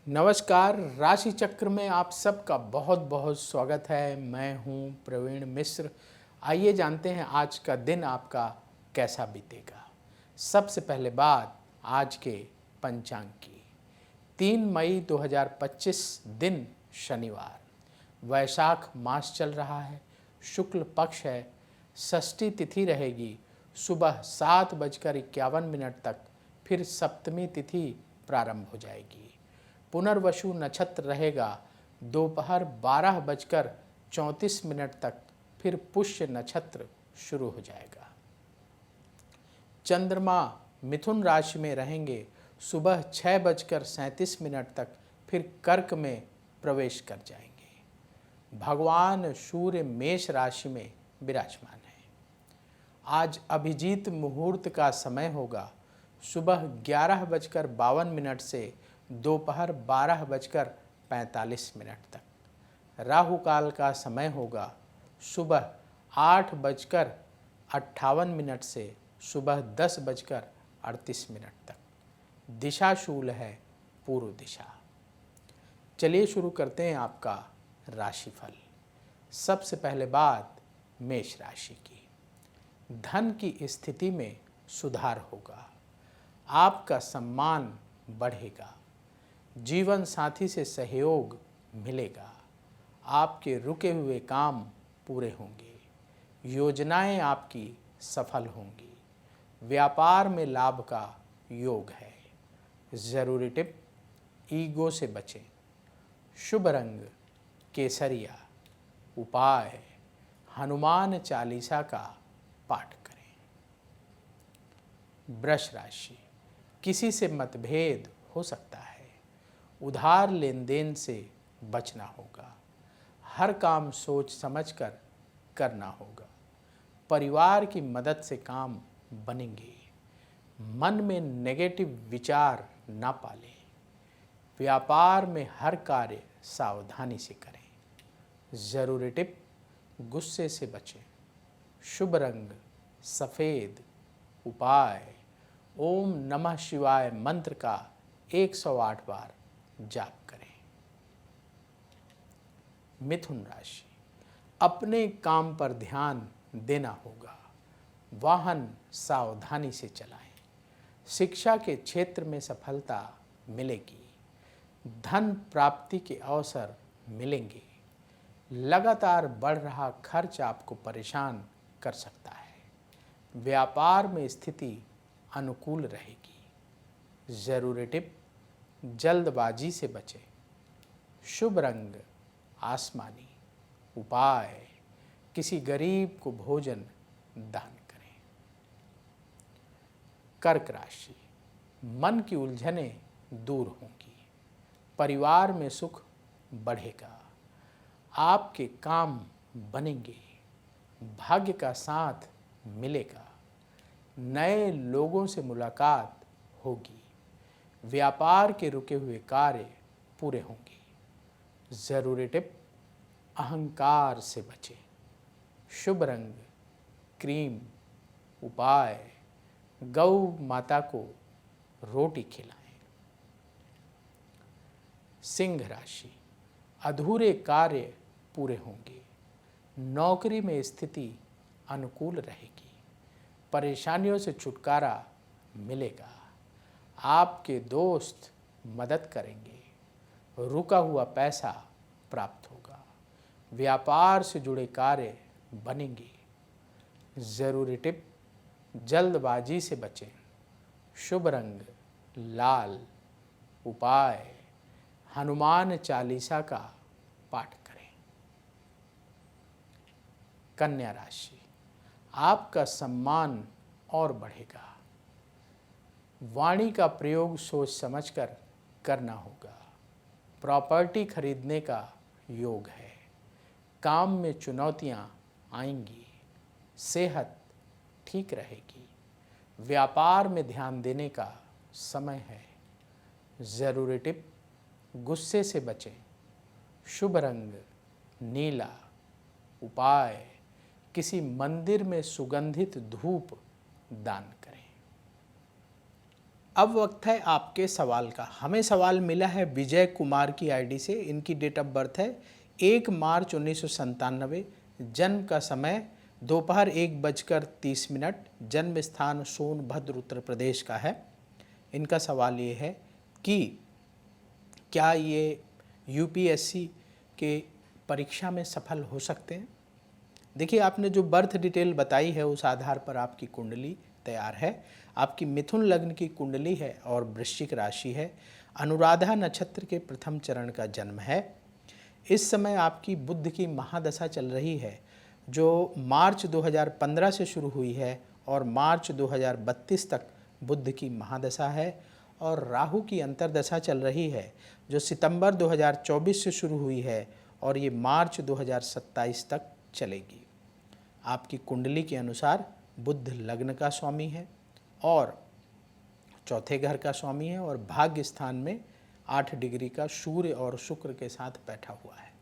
नमस्कार। राशि चक्र में आप सबका बहुत बहुत स्वागत है। मैं हूं प्रवीण मिश्र। आइए जानते हैं आज का दिन आपका कैसा बीतेगा। सबसे पहले बात आज के पंचांग की। 3 मई 2025 दिन शनिवार, वैशाख मास चल रहा है, शुक्ल पक्ष है, षष्ठी तिथि रहेगी सुबह 7:51 तक, फिर सप्तमी तिथि प्रारंभ हो जाएगी। पुनर्वसु नक्षत्र रहेगा दोपहर 12:34 तक, फिर पुष्य नक्षत्र शुरू हो जाएगा। चंद्रमा मिथुन राशि में रहेंगे सुबह 6:37 तक, फिर कर्क में प्रवेश कर जाएंगे। भगवान सूर्य मेष राशि में विराजमान है। आज अभिजीत मुहूर्त का समय होगा सुबह 11:52 से दोपहर 12:45 तक। राहु काल का समय होगा सुबह 8:58 से सुबह 10:38 तक। दिशा शूल है पूर्व दिशा। चलिए शुरू करते हैं आपका राशिफल। सबसे पहले बात मेष राशि की। धन की स्थिति में सुधार होगा, आपका सम्मान बढ़ेगा, जीवन साथी से सहयोग मिलेगा, आपके रुके हुए काम पूरे होंगे, योजनाएं आपकी सफल होंगी, व्यापार में लाभ का योग है। ज़रूरी टिप, ईगो से बचें। शुभ रंग केसरिया। उपाय, हनुमान चालीसा का पाठ करें। वृष राशि, किसी से मतभेद हो सकता है, उधार लेन देन से बचना होगा, हर काम सोच समझकर करना होगा, परिवार की मदद से काम बनेंगे, मन में नेगेटिव विचार ना पालें, व्यापार में हर कार्य सावधानी से करें। ज़रूरी टिप, गुस्से से बचें। शुभ रंग सफ़ेद। उपाय, ओम नमः शिवाय मंत्र का 108 बार जाप करें। मिथुन राशि, अपने काम पर ध्यान देना होगा, वाहन सावधानी से चलाएं, शिक्षा के क्षेत्र में सफलता मिलेगी, धन प्राप्ति के अवसर मिलेंगे, लगातार बढ़ रहा खर्च आपको परेशान कर सकता है, व्यापार में स्थिति अनुकूल रहेगी। ज़रूरी टिप, जल्दबाजी से बचें। शुभ रंग आसमानी। उपाय, किसी गरीब को भोजन दान करें। कर्क राशि, मन की उलझनें दूर होंगी, परिवार में सुख बढ़ेगा, आपके काम बनेंगे, भाग्य का साथ मिलेगा, नए लोगों से मुलाकात होगी, व्यापार के रुके हुए कार्य पूरे होंगे। ज़रूरी टिप, अहंकार से बचें। शुभ रंग क्रीम। उपाय, गौ माता को रोटी खिलाएं। सिंह राशि, अधूरे कार्य पूरे होंगे, नौकरी में स्थिति अनुकूल रहेगी, परेशानियों से छुटकारा मिलेगा, आपके दोस्त मदद करेंगे, रुका हुआ पैसा प्राप्त होगा, व्यापार से जुड़े कार्य बनेंगे। ज़रूरी टिप, जल्दबाजी से बचें। शुभ रंग लाल। उपाय, हनुमान चालीसा का पाठ करें। कन्या राशि, आपका सम्मान और बढ़ेगा, वाणी का प्रयोग सोच समझकर करना होगा, प्रॉपर्टी खरीदने का योग है, काम में चुनौतियां आएंगी, सेहत ठीक रहेगी, व्यापार में ध्यान देने का समय है। ज़रूरी टिप, गुस्से से बचें। शुभ रंग नीला। उपाय, किसी मंदिर में सुगंधित धूप दान करें। अब वक्त है आपके सवाल का। हमें सवाल मिला है विजय कुमार की आईडी से। इनकी डेट ऑफ बर्थ है 1 मार्च 1997, जन्म का समय दोपहर 1:30, जन्म स्थान सोनभद्र उत्तर प्रदेश का है। इनका सवाल ये है कि क्या ये यूपीएससी के परीक्षा में सफल हो सकते हैं। देखिए, आपने जो बर्थ डिटेल बताई है उस आधार पर आपकी कुंडली तैयार है। आपकी मिथुन लग्न की कुंडली है और वृश्चिक राशि है। अनुराधा नक्षत्र के प्रथम चरण का जन्म है। इस समय आपकी बुध की महादशा चल रही है, जो मार्च 2015 से शुरू हुई है और मार्च 2032 तक बुध की महादशा है। और राहु की अंतर्दशा चल रही है, जो सितंबर 2024 से शुरू हुई है और ये मार्च 2027 तक चलेगी। आपकी कुंडली के अनुसार बुध लग्न का स्वामी है और चौथे घर का स्वामी है और भाग्य स्थान में 8 डिग्री का सूर्य और शुक्र के साथ बैठा हुआ है।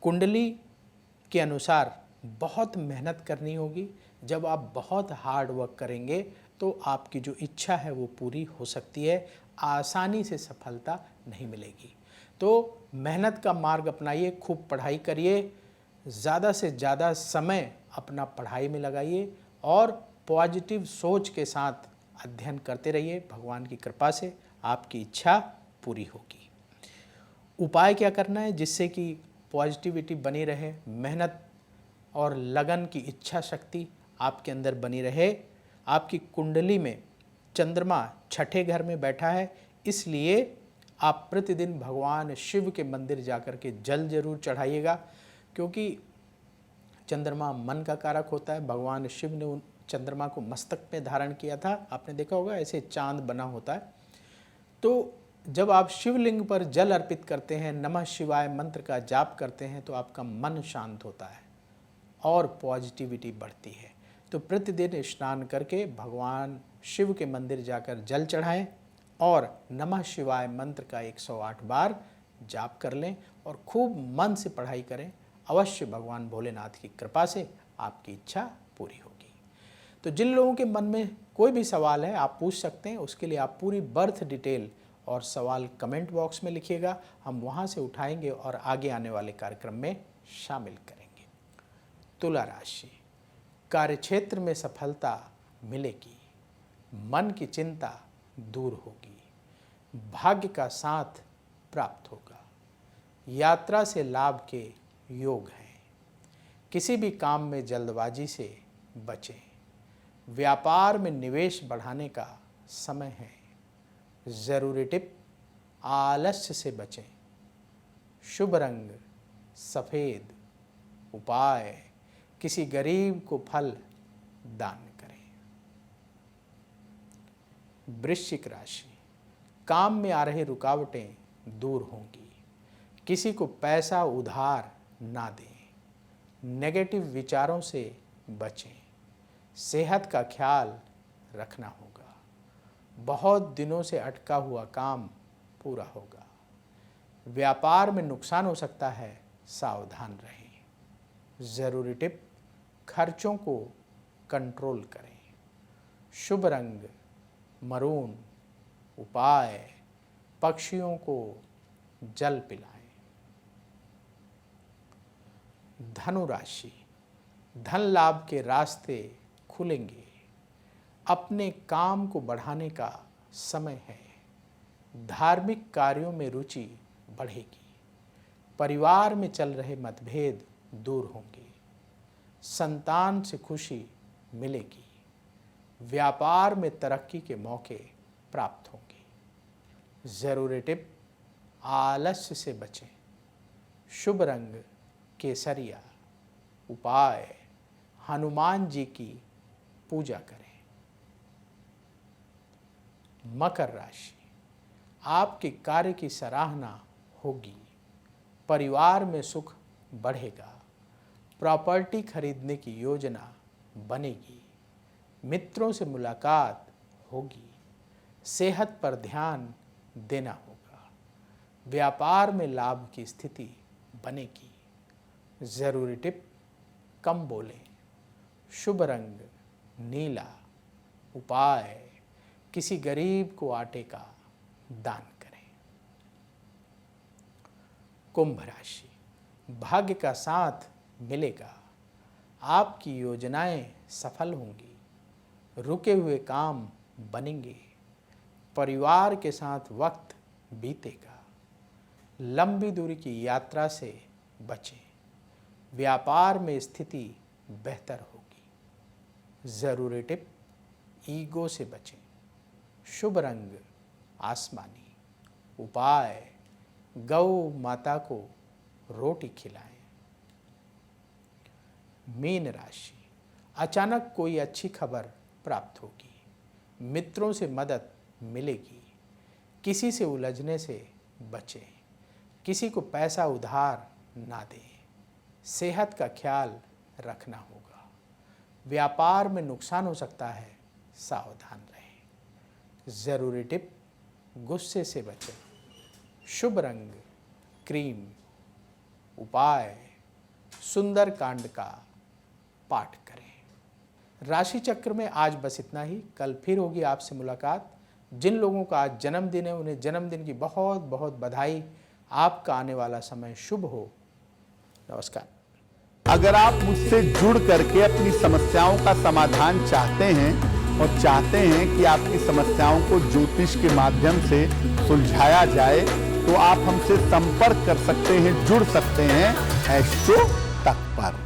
कुंडली के अनुसार बहुत मेहनत करनी होगी। जब आप बहुत हार्ड वर्क करेंगे तो आपकी जो इच्छा है वो पूरी हो सकती है। आसानी से सफलता नहीं मिलेगी। तो मेहनत का मार्ग अपनाइए, खूब पढ़ाई करिए, ज़्यादा से ज़्यादा समय अपना पढ़ाई में लगाइए और पॉजिटिव सोच के साथ अध्ययन करते रहिए। भगवान की कृपा से आपकी इच्छा पूरी होगी। उपाय क्या करना है जिससे कि पॉजिटिविटी बनी रहे, मेहनत और लगन की इच्छा शक्ति आपके अंदर बनी रहे। आपकी कुंडली में चंद्रमा छठे घर में बैठा है, इसलिए आप प्रतिदिन भगवान शिव के मंदिर जाकर के जल जरूर चढ़ाइएगा, क्योंकि चंद्रमा मन का कारक होता है। भगवान शिव ने उन चंद्रमा को मस्तक पे धारण किया था, आपने देखा होगा, ऐसे चांद बना होता है। तो जब आप शिवलिंग पर जल अर्पित करते हैं, नमः शिवाय मंत्र का जाप करते हैं, तो आपका मन शांत होता है और पॉजिटिविटी बढ़ती है। तो प्रतिदिन स्नान करके भगवान शिव के मंदिर जाकर जल चढ़ाएं और नमः शिवाय मंत्र का 108 बार जाप कर लें और खूब मन से पढ़ाई करें। अवश्य भगवान भोलेनाथ की कृपा से आपकी इच्छा पूरी होगी। तो जिन लोगों के मन में कोई भी सवाल है आप पूछ सकते हैं। उसके लिए आप पूरी बर्थ डिटेल और सवाल कमेंट बॉक्स में लिखिएगा, हम वहाँ से उठाएंगे और आगे आने वाले कार्यक्रम में शामिल करेंगे। तुला राशि, कार्यक्षेत्र में सफलता मिलेगी, मन की चिंता दूर होगी, भाग्य का साथ प्राप्त होगा, यात्रा से लाभ के योग हैं। किसी भी काम में जल्दबाजी से बचें। व्यापार में निवेश बढ़ाने का समय है। ज़रूरी टिप, आलस्य से बचें। शुभ रंग सफ़ेद। उपाय, किसी गरीब को फल दान करें। वृश्चिक राशि, काम में आ रही रुकावटें दूर होंगी। किसी को पैसा उधार ना दें। नेगेटिव विचारों से बचें। सेहत का ख्याल रखना होगा। बहुत दिनों से अटका हुआ काम पूरा होगा। व्यापार में नुकसान हो सकता है, सावधान रहें। ज़रूरी टिप, खर्चों को कंट्रोल करें। शुभ रंग मरून। उपाय, पक्षियों को जल पिलाएं। धनु राशि, धन लाभ के रास्ते खुलेंगे। अपने काम को बढ़ाने का समय है। धार्मिक कार्यों में रुचि बढ़ेगी। परिवार में चल रहे मतभेद दूर होंगे। संतान से खुशी मिलेगी। व्यापार में तरक्की के मौके प्राप्त होंगे। ज़रूरी टिप, आलस्य से बचें। शुभ रंग केसरिया। उपाय, हनुमान जी की पूजा करें। मकर राशि, आपके कार्य की सराहना होगी। परिवार में सुख बढ़ेगा। प्रॉपर्टी खरीदने की योजना बनेगी। मित्रों से मुलाकात होगी। सेहत पर ध्यान देना होगा। व्यापार में लाभ की स्थिति बनेगी। ज़रूरी टिप, कम बोलें। शुभ रंग नीला। उपाय, किसी गरीब को आटे का दान करें। कुंभ राशि, भाग्य का साथ मिलेगा, आपकी योजनाएं सफल होंगी, रुके हुए काम बनेंगे, परिवार के साथ वक्त बीतेगा, लंबी दूरी की यात्रा से बचें, व्यापार में स्थिति बेहतर होगी। ज़रूरी टिप, ईगो से बचें, शुभ रंग आसमानी, उपाय गौ माता को रोटी खिलाएं। मीन राशि, अचानक कोई अच्छी खबर प्राप्त होगी, मित्रों से मदद मिलेगी, किसी से उलझने से बचें, किसी को पैसा उधार ना दें, सेहत का ख्याल रखना होगा, व्यापार में नुकसान हो सकता है, सावधान रहें। ज़रूरी टिप, गुस्से से बचें, शुभ रंग क्रीम, उपाय सुंदर कांड का पाठ करें। राशि चक्र में आज बस इतना ही। कल फिर होगी आपसे मुलाकात। जिन लोगों का आज जन्मदिन है उन्हें जन्मदिन की बहुत बहुत बधाई। आपका आने वाला समय शुभ हो। नमस्कार। अगर आप मुझसे जुड़ करके अपनी समस्याओं का समाधान चाहते हैं और चाहते हैं कि आपकी समस्याओं को ज्योतिष के माध्यम से सुलझाया जाए, तो आप हमसे संपर्क कर सकते हैं, जुड़ सकते हैं एस्ट्रो तक पर।